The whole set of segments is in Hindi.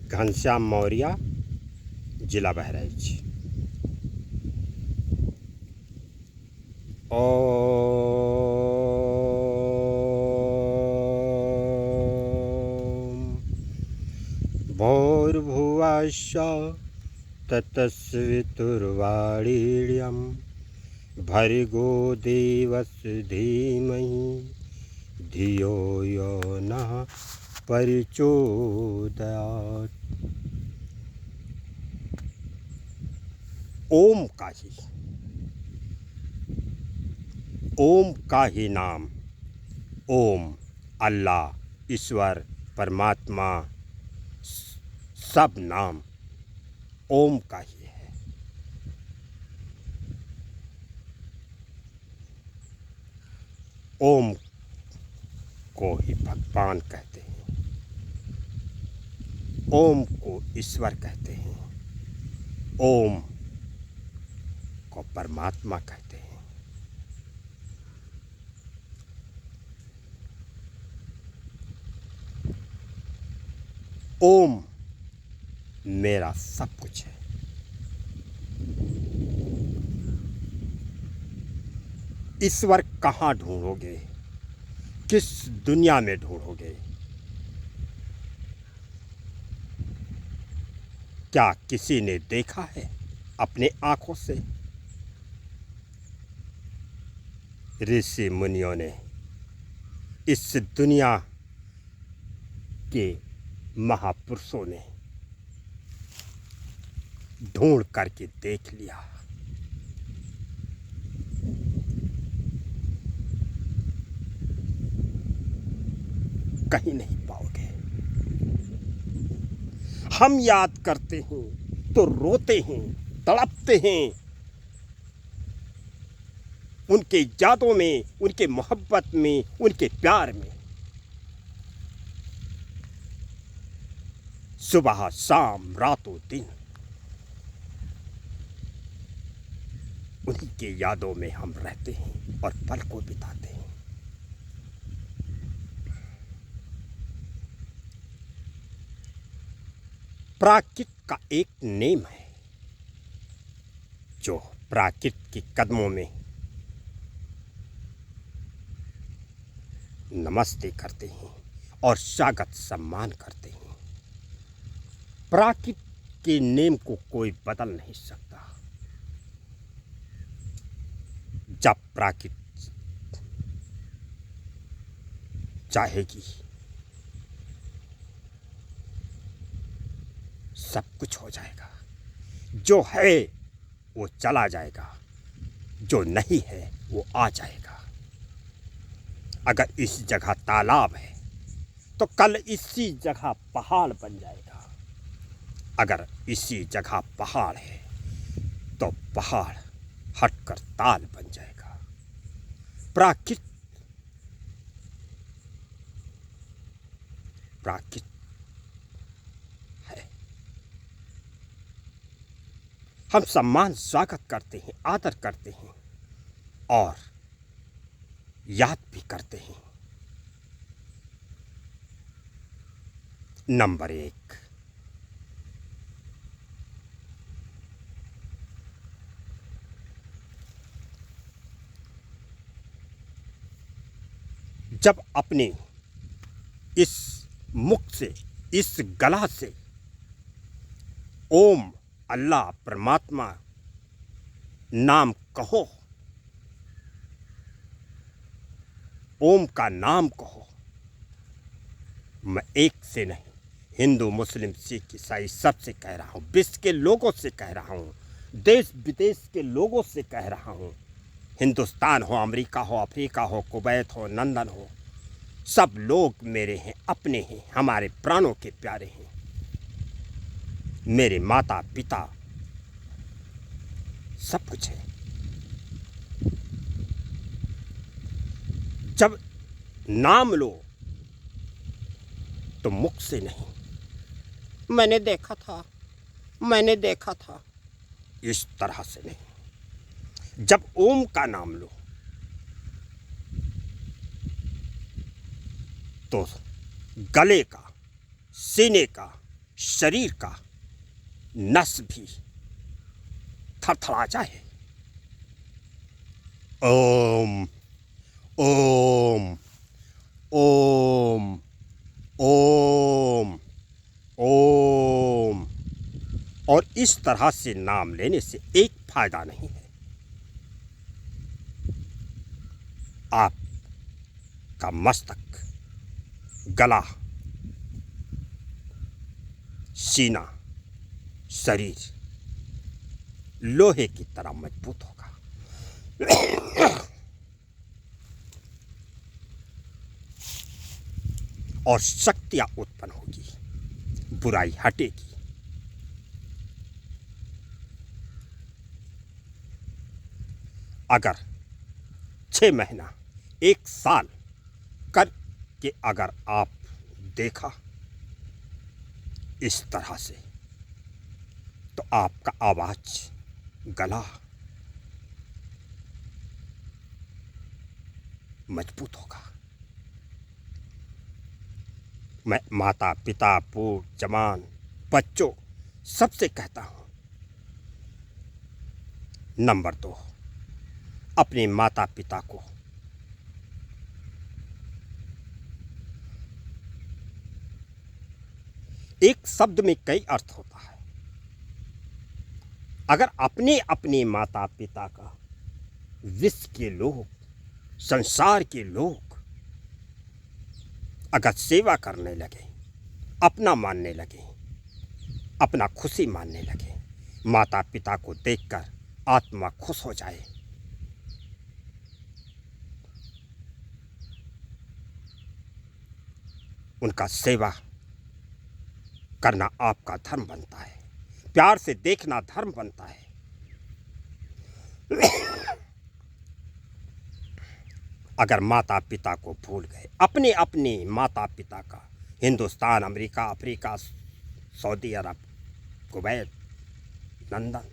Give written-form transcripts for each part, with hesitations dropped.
घनश्याम मौर्य, जिला बहराइच। ओम भूर्भुवस्सुः तत्सवितुर्वरेण्यं भर्गो देवस्य धीमहि धियो यो नः प्रचोदयात्। ओम का ही नाम, ओम अल्लाह, ईश्वर, परमात्मा, सब नाम ओम का ही है। ओम को ही भगवान कहते हैं, ओम को ईश्वर कहते हैं, ओम को परमात्मा कहते हैं। ओम मेरा सब कुछ है। ईश्वर कहाँ ढूंढोगे, किस दुनिया में ढूंढोगे? क्या किसी ने देखा है अपने आंखों से? ऋषि मुनियों ने, इस दुनिया के महापुरुषों ने ढूंढ करके देख लिया। कहीं नहीं पाओगे। हम याद करते हैं तो रोते हैं, तड़पते हैं, उनके यादों में, उनके मोहब्बत में, उनके प्यार में। सुबह शाम रातों दिन उन्हीं के यादों में हम रहते हैं और पल को बिताते हैं। प्राकृत का एक नेम है, जो प्राकृत के कदमों में नमस्ते करते हैं और स्वागत सम्मान करते हैं। प्राकृत के नेम को कोई बदल नहीं सकता। जब प्राकृत चाहेगी, सब कुछ हो जाएगा। जो है वो चला जाएगा, जो नहीं है वो आ जाएगा। अगर इस जगह तालाब है तो कल इसी जगह पहाड़ बन जाएगा। अगर इसी जगह पहाड़ है तो पहाड़ हटकर ताल बन जाएगा। प्राकृत है। हम सम्मान स्वागत करते हैं, आदर करते हैं और याद भी करते हैं। नंबर 1, जब अपने इस मुख से, इस गला से ओम अल्लाह परमात्मा नाम कहो, ओम का नाम कहो। मैं एक से नहीं, हिंदू मुस्लिम सिख ईसाई सबसे कह रहा हूँ, विश्व के लोगों से कह रहा हूँ, देश विदेश के लोगों से कह रहा हूँ। हिंदुस्तान हो, अमेरिका हो, अफ्रीका हो, कुवैत हो, लंदन हो, सब लोग मेरे हैं, अपने हैं, हमारे प्राणों के प्यारे हैं। मेरे माता पिता सब कुछ है। जब नाम लो तो मुख से नहीं, मैंने देखा था, मैंने देखा था, इस तरह से नहीं। जब ओम का नाम लो तो गले का, सीने का, शरीर का नस भी थरथरा जाए। ओम ओम ओम ओम ओम। और इस तरह से नाम लेने से एक फायदा नहीं है, आपका मस्तक, गला, सीना, शरीर लोहे की तरह मजबूत होगा। और शक्तियां उत्पन्न होगी, बुराई हटेगी। अगर 6 महीना 1 साल कर के अगर आप देखा इस तरह से, तो आपका आवाज, गला मजबूत होगा। मैं माता पिता बूढ़ जवान बच्चों सबसे कहता हूं, नंबर 2, अपने माता पिता को एक शब्द में कई अर्थ होता है। अगर अपने अपने माता पिता का विश्व के लोग, संसार के लोग अगर सेवा करने लगे, अपना मानने लगे, अपना खुशी मानने लगे, माता पिता को देखकर आत्मा खुश हो जाए, उनका सेवा करना आपका धर्म बनता है, प्यार से देखना धर्म बनता है। अगर माता पिता को भूल गए, अपने अपने माता पिता का, हिंदुस्तान, अमेरिका, अफ्रीका, सऊदी अरब, कुवैत, लंदन,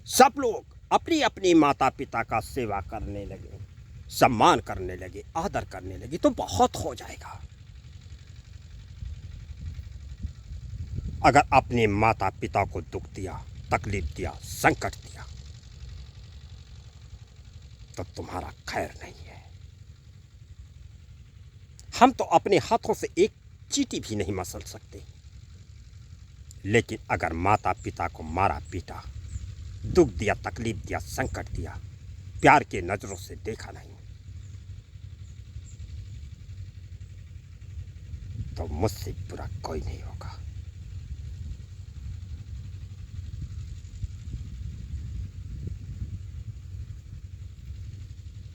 सब लोग अपनी अपनी माता पिता का सेवा करने लगे, सम्मान करने लगे, आदर करने लगे, तो बहुत हो जाएगा। अगर अपने माता पिता को दुख दिया, तकलीफ दिया, संकट दिया, तो तुम्हारा खैर नहीं है। हम तो अपने हाथों से एक चींटी भी नहीं मसल सकते, लेकिन अगर माता पिता को मारा पीटा, दुख दिया, तकलीफ दिया, संकट दिया, प्यार के नजरों से देखा नहीं, तो मुझसे बुरा कोई नहीं होगा।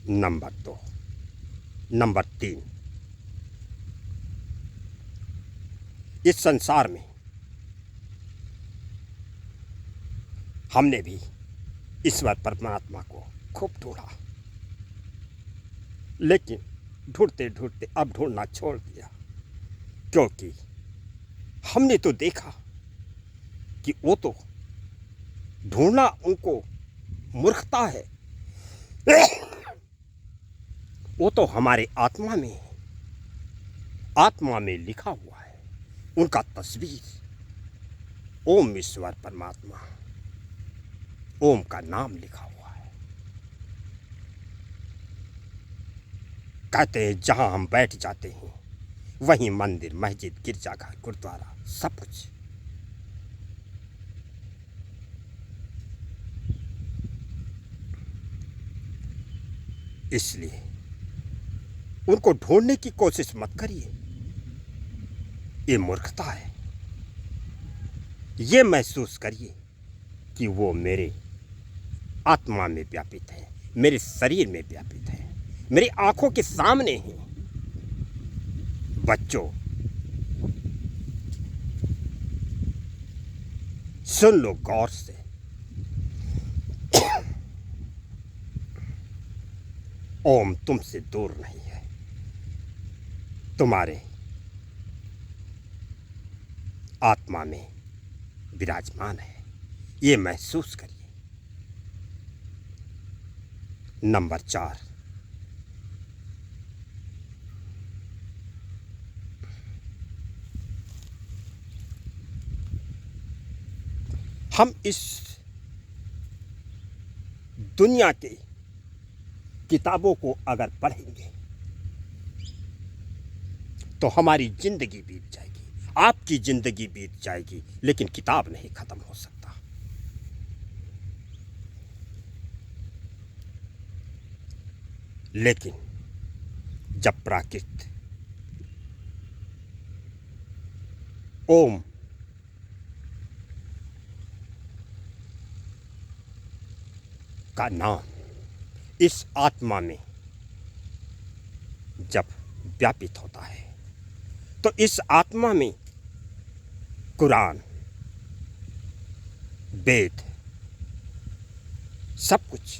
नंबर 2, नंबर 3, इस संसार में हमने भी ईश्वर परमात्मा को खूब ढूंढा, लेकिन ढूंढते ढूंढते अब ढूंढना छोड़ दिया, क्योंकि हमने तो देखा कि वो तो ढूंढना उनको मूर्खता है। वो तो हमारे आत्मा में है, आत्मा में लिखा हुआ है, उनका तस्वीर, ओम ईश्वर परमात्मा, ओम का नाम लिखा हुआ है। कहते हैं जहां हम बैठ जाते हैं वहीं मंदिर, मस्जिद, गिरजाघर, गुरुद्वारा, सब कुछ। इसलिए उनको ढूंढने की कोशिश मत करिए, ये मूर्खता है। ये महसूस करिए कि वो मेरे आत्मा में व्यापित है, मेरे शरीर में व्यापित है, मेरी आंखों के सामने है। बच्चों, सुन लो गौर से, ओम तुमसे दूर नहीं है, तुम्हारे आत्मा में विराजमान है, ये महसूस करिए। नंबर 4, हम इस दुनिया के किताबों को अगर पढ़ेंगे तो हमारी जिंदगी बीत जाएगी, आपकी जिंदगी बीत जाएगी, लेकिन किताब नहीं खत्म हो सकता। लेकिन जब प्राकृत ओम का नाम इस आत्मा में जब व्यापित होता है तो इस आत्मा में कुरान, वेद, सब कुछ,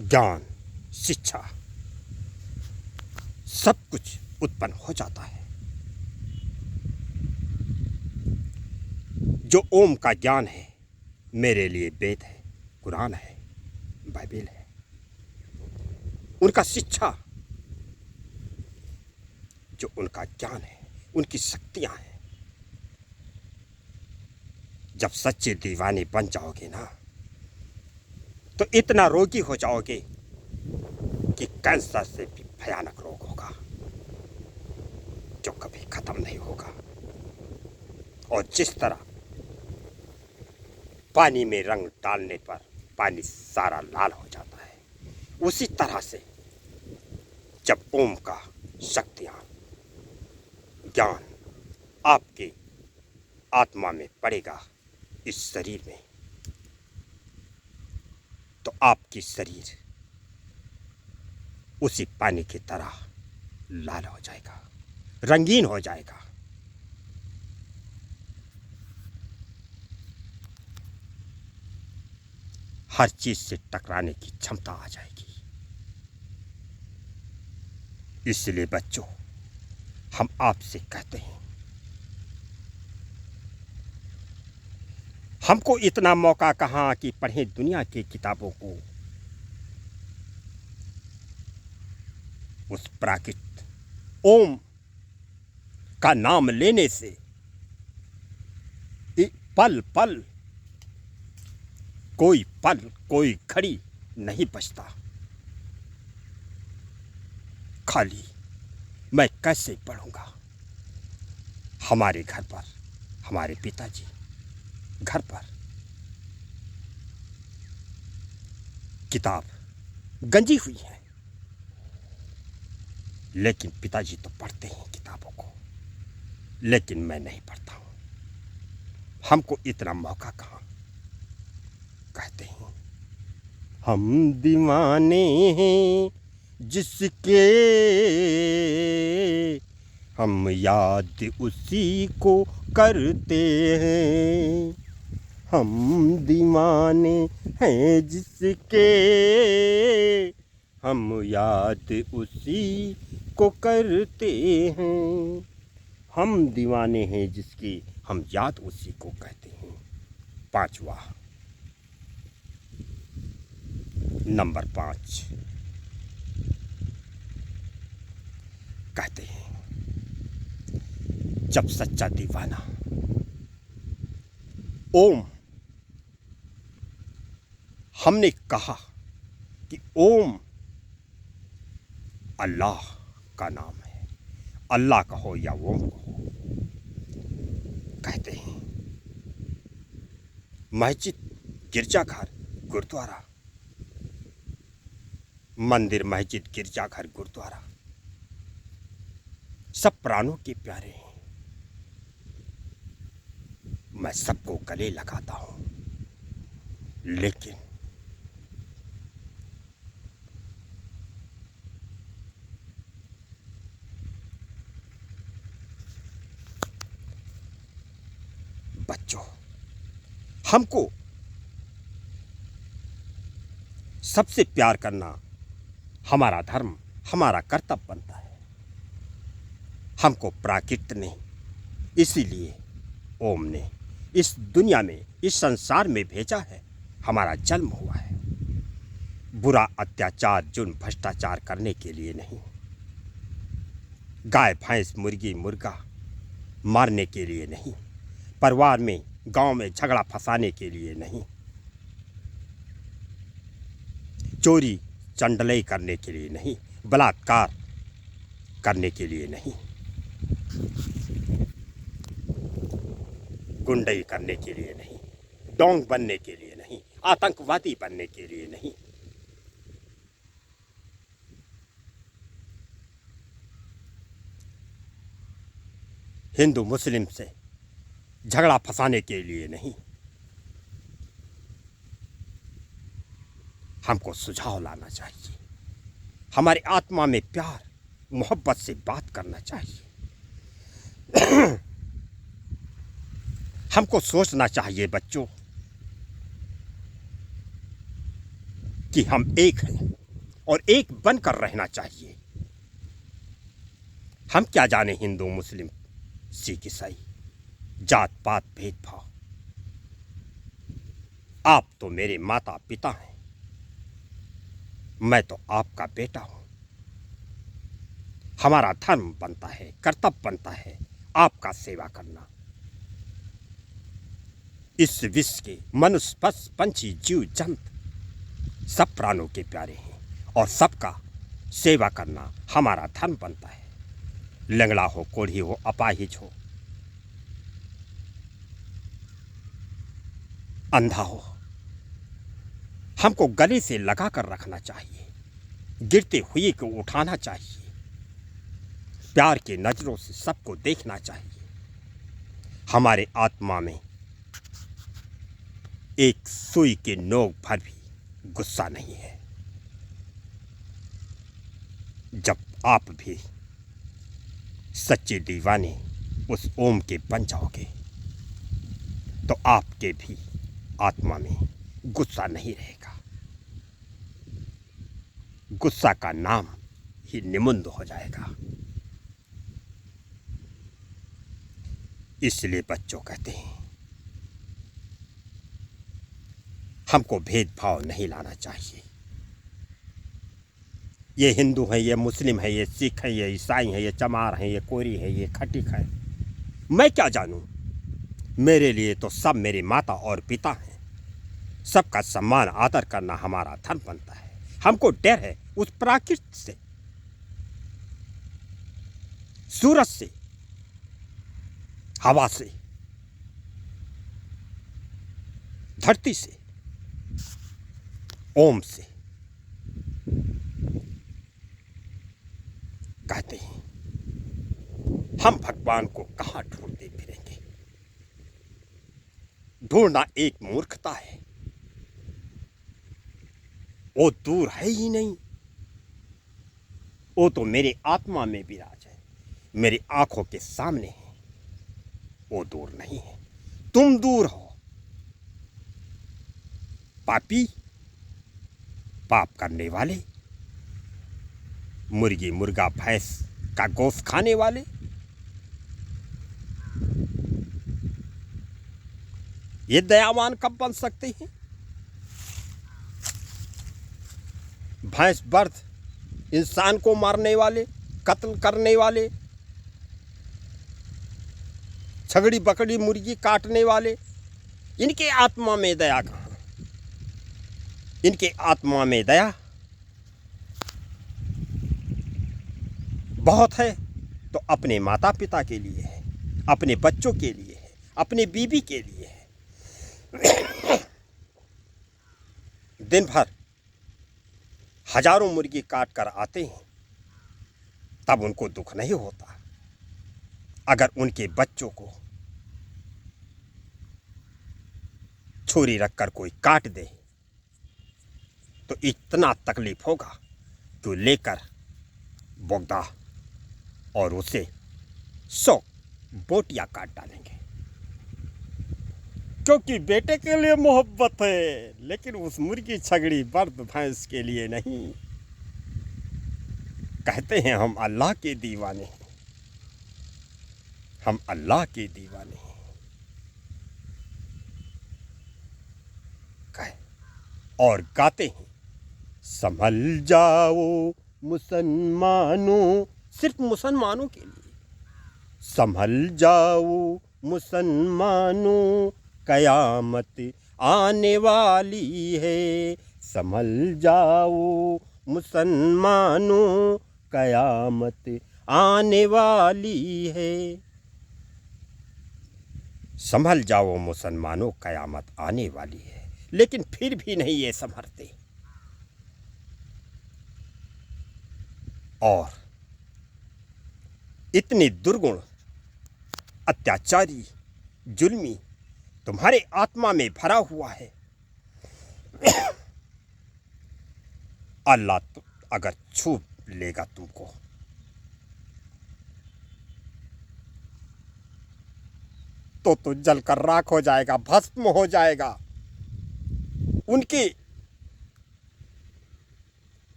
ज्ञान, शिक्षा, सब कुछ उत्पन्न हो जाता है। जो ओम का ज्ञान है मेरे लिए वेद है, कुरान है, बाइबल है। उनका शिक्षा, जो उनका ज्ञान है, उनकी शक्तियां हैं। जब सच्चे दीवाने बन जाओगे ना तो इतना रोगी हो जाओगे कि कैंसर से भी भयानक रोग होगा जो कभी खत्म नहीं होगा। और जिस तरह पानी में रंग डालने पर पानी सारा लाल हो जाता है, उसी तरह से जब ओम का शक्तियां, ज्ञान आपके आत्मा में पड़ेगा, इस शरीर में, तो आपकी शरीर उसी पानी की तरह लाल हो जाएगा, रंगीन हो जाएगा। हर चीज से टकराने की क्षमता आ जाएगी। इसलिए बच्चों, हम आपसे कहते हैं, हमको इतना मौका कहाँ कि पढ़ें दुनिया की किताबों को। उस प्राकृत ओम का नाम लेने से पल पल, कोई पल, कोई घड़ी नहीं बचता। खाली मैं कैसे पढ़ूंगा? हमारे घर पर, हमारे पिताजी घर पर किताब गंजी हुई है, लेकिन पिताजी तो पढ़ते हैं किताबों को, लेकिन मैं नहीं पढ़ता हूं। हमको इतना मौका कहां? कहते हैं हम दीवाने हैं जिसके, हम याद उसी को करते हैं। हम दीवाने हैं जिसके, हम याद उसी को करते हैं। हम दीवाने हैं जिसकी, हम याद उसी को कहते हैं। पांचवा, नंबर 5 कहते हैं, जब सच्चा दीवाना ओम, हमने कहा कि ओम अल्लाह का नाम है, अल्लाह कहो या ओम कहो। कहते हैं मस्जिद, गिरजाघर, गुरुद्वारा, मंदिर, मस्जिद, गिरजाघर, गुरुद्वारा सब प्राणों के प्यारे हैं। मैं सबको गले लगाता हूं, लेकिन बच्चों, हमको सबसे प्यार करना हमारा धर्म, हमारा कर्तव्य बनता है। हमको प्राकृत ने, इसीलिए ओम ने इस दुनिया में, इस संसार में भेजा है। हमारा जन्म हुआ है बुरा अत्याचार, जुर्म, भ्रष्टाचार करने के लिए नहीं, गाय, भैंस, मुर्गी, मुर्गा मारने के लिए नहीं, परिवार में गांव में झगड़ा फंसाने के लिए नहीं, चोरी चंडलई करने के लिए नहीं, बलात्कार करने के लिए नहीं, गुंडई करने के लिए नहीं, डोंग बनने के लिए नहीं, आतंकवादी बनने के लिए नहीं। हिंदू मुस्लिम से झगड़ा फंसाने के लिए नहीं। हमको सुझाव लाना चाहिए, हमारी आत्मा में प्यार मोहब्बत से बात करना चाहिए। हमको सोचना चाहिए बच्चों कि हम एक हैं और एक बनकर रहना चाहिए। हम क्या जाने हिंदू मुस्लिम सिख ईसाई, जात पात भेदभाव। आप तो मेरे माता पिता हैं, मैं तो आपका बेटा हूं। हमारा धर्म बनता है, कर्तव्य बनता है आपका सेवा करना। इस विश्व के मनुष्य पशु पंछी जीव जंतु सब प्राणों के प्यारे हैं और सबका सेवा करना हमारा धर्म बनता है। लंगड़ा हो, कोढ़ी हो, अपाहिज हो, अंधा हो, हमको गले से लगा कर रखना चाहिए, गिरते हुए को उठाना चाहिए, प्यार की नजरों से सबको देखना चाहिए। हमारे आत्मा में एक सुई के नोक भर भी गुस्सा नहीं है। जब आप भी सच्चे दीवाने उस ओम के बन जाओगे तो आपके भी आत्मा में गुस्सा नहीं रहेगा। गुस्सा का नाम ही निमुंद हो जाएगा। इसलिए बच्चों कहते हैं हमको भेदभाव नहीं लाना चाहिए। ये हिंदू है, ये मुस्लिम है, ये सिख है, ये ईसाई है, ये चमार है, ये कोरी है, ये खटिक है, मैं क्या जानूं। मेरे लिए तो सब मेरे माता और पिता हैं। सबका सम्मान आदर करना हमारा धर्म बनता है। हमको डर है उस प्राकृत से, सूरज से, हवा से, धरती से, ओम से। कहते हैं हम भगवान को कहां ढूंढते फिरेंगे। ढूंढना एक मूर्खता है, वो दूर है ही नहीं। वो तो मेरे आत्मा में विराज है, मेरी आंखों के सामने है। वो दूर नहीं है, तुम दूर हो। पापी, पाप करने वाले, मुर्गी मुर्गा भैंस का गोश्त खाने वाले, ये दयावान कब बन सकते हैं। भैंस बर्द इंसान को मारने वाले, कत्ल करने वाले, छगड़ी बकड़ी मुर्गी काटने वाले, इनके आत्मा में दया कहाँ। इनके आत्मा में दया बहुत है तो अपने माता पिता के लिए है, अपने बच्चों के लिए है, अपने बीवी के लिए है। दिन भर हजारों मुर्गी काट कर आते हैं, तब उनको दुख नहीं होता। अगर उनके बच्चों को छुरी रखकर कोई काट दे तो इतना तकलीफ होगा कि लेकर बोगदा और उसे 100 बोटियां काट डालेंगे। क्योंकि बेटे के लिए मोहब्बत है, लेकिन उस मुर्गी छगड़ी बर्द भैंस के लिए नहीं। कहते हैं हम अल्लाह के दीवाने हैं, हम अल्लाह के दीवाने हैं। कहे और गाते हैं संभल जाओ मुसलमानों, सिर्फ मुसलमानों के लिए। संभल जाओ मुसलमानों, कयामत आने वाली है। संभल जाओ मुसलमानों, कयामत आने वाली है। संभल जाओ मुसलमानों, कयामत आने वाली है। लेकिन फिर भी नहीं ये संभलते, और इतनी दुर्गुण, अत्याचारी, जुल्मी तुम्हारे आत्मा में भरा हुआ है। अल्लाह अगर छू लेगा तुमको तो जलकर राख हो जाएगा, भस्म हो जाएगा। उनकी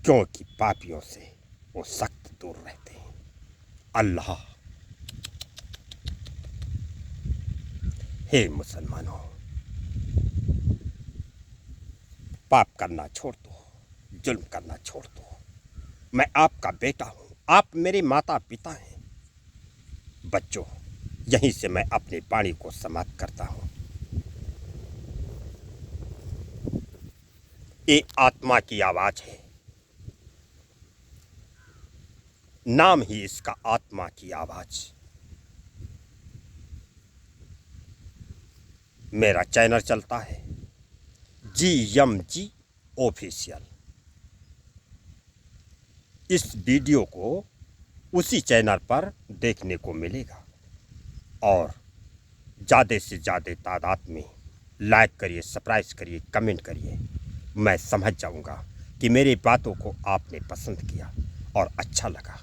क्योंकि पापियों से वो सख्त दूर रहते हैं। अल्लाह, हे मुसलमानों, पाप करना छोड़ दो, जुल्म करना छोड़ दो। मैं आपका बेटा हूं, आप मेरे माता पिता हैं। बच्चों, यहीं से मैं अपनी वाणी को समाप्त करता हूं। ये आत्मा की आवाज है, नाम ही इसका आत्मा की आवाज। मेरा चैनल चलता है GMG ऑफिशियल। इस वीडियो को उसी चैनल पर देखने को मिलेगा, और ज़्यादा से ज़्यादा तादाद में लाइक करिए, सब्सक्राइब करिए, कमेंट करिए। मैं समझ जाऊंगा कि मेरी बातों को आपने पसंद किया और अच्छा लगा।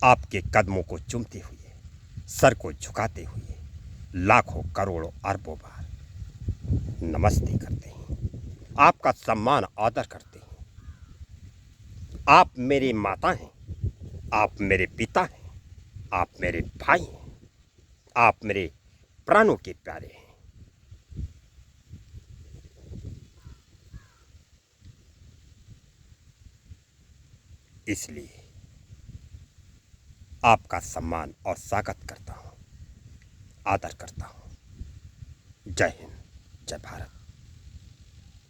आपके कदमों को चूमते हुए, सर को झुकाते हुए लाखों करोड़ों अरबों बार नमस्ते करते हैं। आपका सम्मान आदर करते हैं। आप मेरी माता हैं, आप मेरे पिता हैं, आप मेरे भाई हैं, आप मेरे प्राणों के प्यारे हैं। इसलिए आपका सम्मान और स्वागत करता हूँ, आदर करता हूँ। जय हिंद, जय भारत।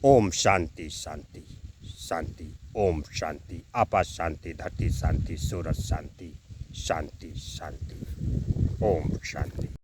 ओम शांति शांति शांति। ओम शांति। आकाश शांति, धरती शांति, सूरज शांति, शांति शांति। ओम शांति।